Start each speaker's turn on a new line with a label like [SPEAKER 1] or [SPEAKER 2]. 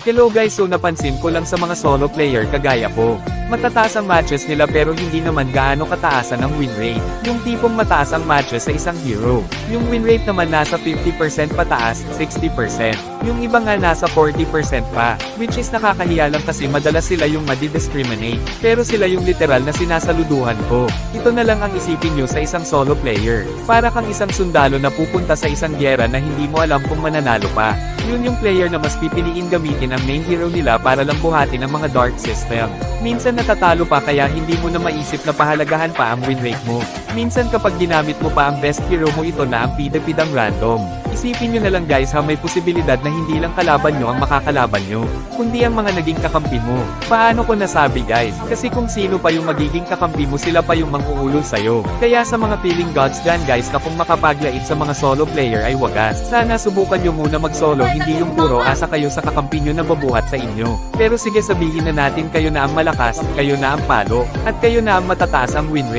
[SPEAKER 1] Hello guys, so napansin ko lang sa mga solo player kagaya ko. Matataas ang matches nila pero hindi naman gaano kataasan ang win rate. Yung tipong mataas ang matches sa isang hero. Yung win rate naman nasa 50% pataas, 60%. Yung iba nga nasa 40% pa. Which is nakakahiya lang kasi madalas sila yung madi-discriminate. Pero sila yung literal na sinasaluduhan ko. Ito na lang ang isipin nyo sa isang solo player. Para kang isang sundalo na pupunta sa isang gyera na hindi mo alam kung mananalo pa. Yun yung player na mas pipiliin gamitin ang main hero nila para lang buhatin ang mga dark system. Minsan natatalo pa kaya hindi mo na maisip na pahalagahan pa ang win rate mo. Minsan kapag ginamit mo pa ang best hero mo ito na ang pidapidang random. Isipin nyo na lang guys ha, may posibilidad na hindi lang kalaban nyo ang makakalaban nyo, kundi ang mga naging kakampi mo. Paano ko nasabi guys? Kasi kung sino pa yung magiging kakampi mo sila pa yung manghuhulog sa'yo. Kaya sa mga feeling gods dyan guys na kung makapaglait sa mga solo player ay wagas. Sana subukan nyo muna mag-solo, hindi yung puro asa kayo sa kakampi nyo na babuhat sa inyo. Pero sige, sabihin na natin kayo na ang malakas, kayo na ang palo, at kayo na ang matataas ang win rate.